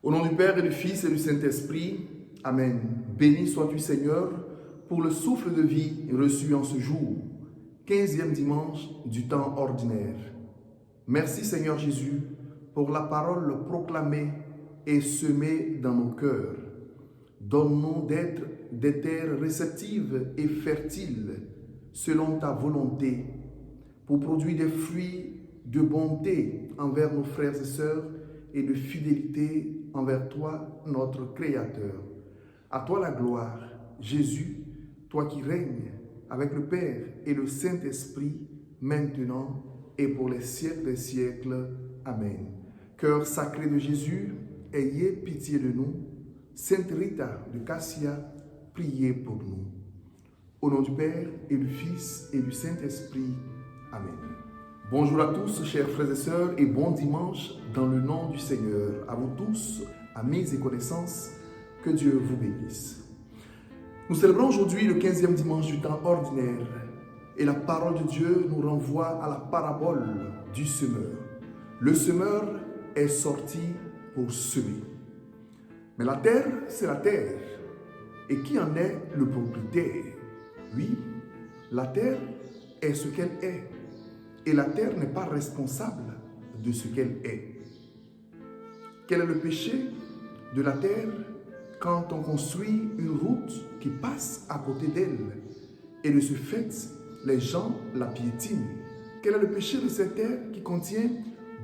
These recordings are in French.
Au nom du Père et du Fils et du Saint-Esprit, Amen. Béni sois-tu Seigneur pour le souffle de vie reçu en ce jour, 15e dimanche du temps ordinaire. Merci Seigneur Jésus pour la parole proclamée et semée dans nos cœurs. Donne-nous d'être des terres réceptives et fertiles selon ta volonté pour produire des fruits de bonté envers nos frères et sœurs et de fidélité envers toi, notre Créateur. À toi la gloire, Jésus, toi qui règnes avec le Père et le Saint-Esprit, maintenant et pour les siècles des siècles. Amen. Cœur sacré de Jésus, ayez pitié de nous. Sainte Rita de Cassia, priez pour nous. Au nom du Père et du Fils et du Saint-Esprit. Amen. Bonjour à tous, chers frères et sœurs, et bon dimanche dans le nom du Seigneur. À vous tous, amis et connaissances, que Dieu vous bénisse. Nous célébrons aujourd'hui le 15e dimanche du temps ordinaire et la parole de Dieu nous renvoie à la parabole du semeur. Le semeur est sorti pour semer. Mais la terre, c'est la terre. Et qui en est le propriétaire? Oui, la terre est ce qu'elle est. Et la terre n'est pas responsable de ce qu'elle est. Quel est le péché de la terre quand on construit une route qui passe à côté d'elle et de ce fait, les gens la piétinent? Quel est le péché de cette terre qui contient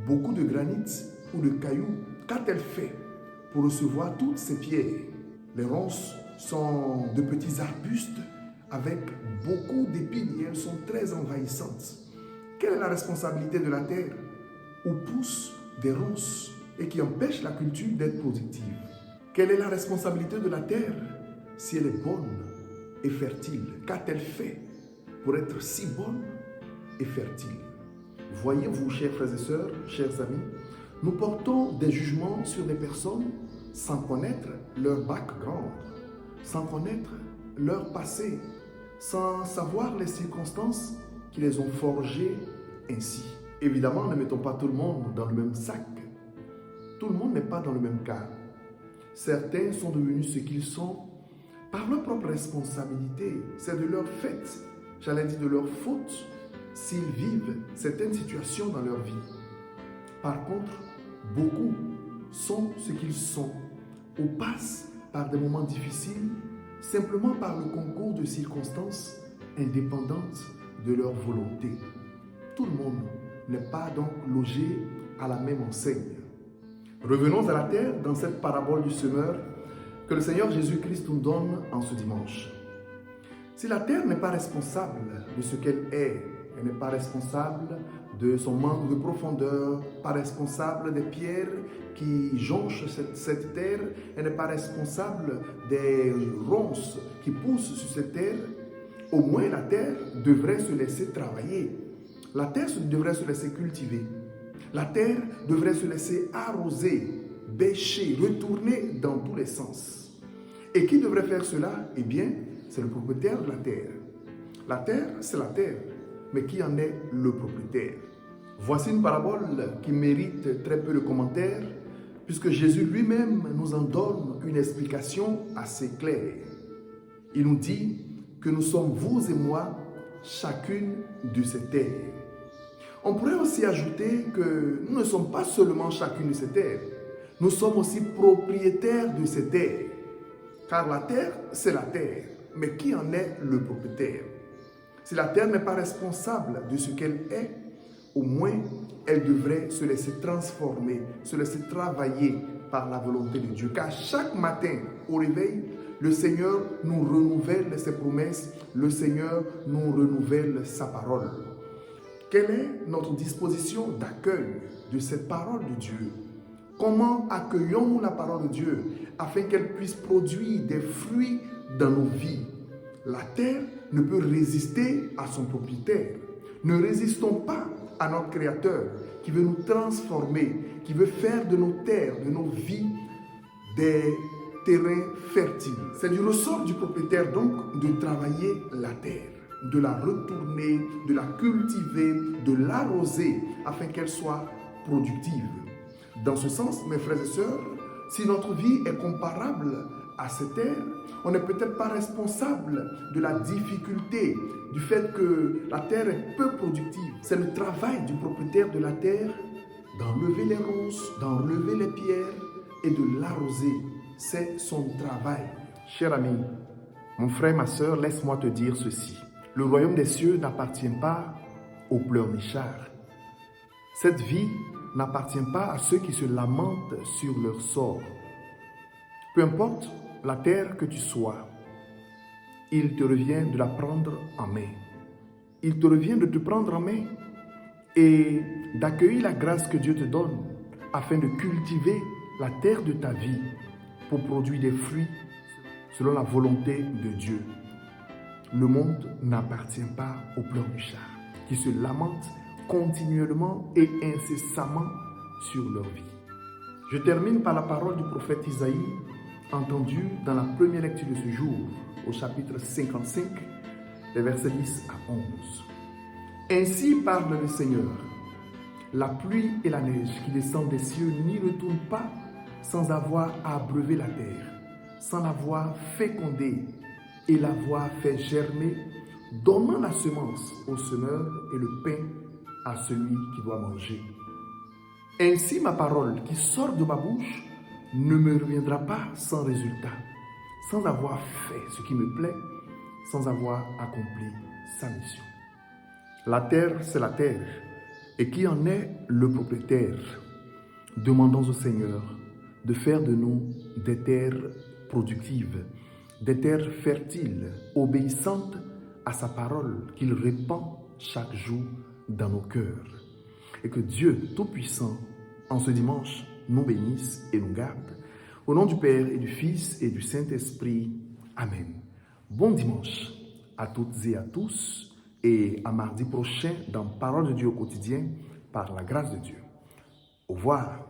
beaucoup de granit ou de cailloux? Qu'a-t-elle fait pour recevoir toutes ces pierres? Les ronces sont de petits arbustes avec beaucoup d'épines et elles sont très envahissantes. Quelle est la responsabilité de la terre où poussent des ronces et qui empêchent la culture d'être productive? Quelle est la responsabilité de la terre si elle est bonne et fertile? Qu'a-t-elle fait pour être si bonne et fertile? Voyez-vous, chers frères et sœurs, chers amis, nous portons des jugements sur des personnes sans connaître leur background, sans connaître leur passé, sans savoir les circonstances qui les ont forgées ainsi. Évidemment, ne mettons pas tout le monde dans le même sac. Tout le monde n'est pas dans le même cas. Certains sont devenus ce qu'ils sont par leur propre responsabilité. C'est de leur fait, j'allais dire de leur faute, s'ils vivent certaines situations dans leur vie. Par contre, beaucoup sont ce qu'ils sont ou passent par des moments difficiles simplement par le concours de circonstances indépendantes de leur volonté. Tout le monde n'est pas donc logé à la même enseigne. Revenons à la terre dans cette parabole du semeur que le Seigneur Jésus-Christ nous donne en ce dimanche. Si la terre n'est pas responsable de ce qu'elle est, elle n'est pas responsable de son manque de profondeur, pas responsable des pierres qui jonchent cette terre, elle n'est pas responsable des ronces qui poussent sur cette terre, au moins la terre devrait se laisser travailler. La terre devrait se laisser cultiver. La terre devrait se laisser arroser, bêcher, retourner dans tous les sens. Et qui devrait faire cela? Eh bien, c'est le propriétaire de la terre. La terre, c'est la terre. Mais qui en est le propriétaire? Voici une parabole qui mérite très peu de commentaires, puisque Jésus lui-même nous en donne une explication assez claire. Il nous dit que nous sommes, vous et moi, chacune de ces terres. On pourrait aussi ajouter que nous ne sommes pas seulement chacune de ces terres, nous sommes aussi propriétaires de ces terres. Car la terre, c'est la terre, mais qui en est le propriétaire? Si la terre n'est pas responsable de ce qu'elle est, au moins elle devrait se laisser transformer, se laisser travailler par la volonté de Dieu. Car chaque matin, au réveil, le Seigneur nous renouvelle ses promesses, le Seigneur nous renouvelle sa parole. Quelle est notre disposition d'accueil de cette parole de Dieu? Comment accueillons-nous la parole de Dieu afin qu'elle puisse produire des fruits dans nos vies? La terre ne peut résister à son propriétaire. Ne résistons pas à notre Créateur qui veut nous transformer, qui veut faire de nos terres, de nos vies, des terrains fertiles. C'est du ressort du propriétaire donc de travailler la terre, de la retourner, de la cultiver, de l'arroser afin qu'elle soit productive. Dans ce sens, mes frères et sœurs, Si notre vie est comparable à cette terre, on n'est peut-être pas responsable de la difficulté, du fait que la terre est peu productive. C'est le travail du propriétaire de la terre d'enlever les ronces, d'enlever les pierres et de l'arroser. C'est son travail. Cher ami, mon frère, ma sœur, laisse-moi te dire ceci. Le royaume des cieux n'appartient pas aux pleurnichards. Cette vie n'appartient pas à ceux qui se lamentent sur leur sort. Peu importe la terre que tu sois, il te revient de la prendre en main. Il te revient de te prendre en main et d'accueillir la grâce que Dieu te donne afin de cultiver la terre de ta vie pour produire des fruits selon la volonté de Dieu. Le monde n'appartient pas aux pleurnichards qui se lamentent continuellement et incessamment sur leur vie. Je termine par la parole du prophète Isaïe entendue dans la première lecture de ce jour au chapitre 55, les versets 10 à 11. Ainsi parle le Seigneur. La pluie et la neige qui descendent des cieux n'y retournent pas sans avoir abreuvé la terre, sans l'avoir fécondée et l'avoir fait germer, donnant la semence au semeur et le pain à celui qui doit manger. Ainsi ma parole qui sort de ma bouche ne me reviendra pas sans résultat, sans avoir fait ce qui me plaît, sans avoir accompli sa mission. La terre, c'est la terre, et qui en est le propriétaire. Demandons au Seigneur de faire de nous des terres productives, des terres fertiles, obéissantes à sa parole qu'il répand chaque jour dans nos cœurs. Et que Dieu Tout-Puissant, en ce dimanche, nous bénisse et nous garde. Au nom du Père et du Fils et du Saint-Esprit. Amen. Bon dimanche à toutes et à tous et à mardi prochain dans Parole de Dieu au quotidien par la grâce de Dieu. Au revoir.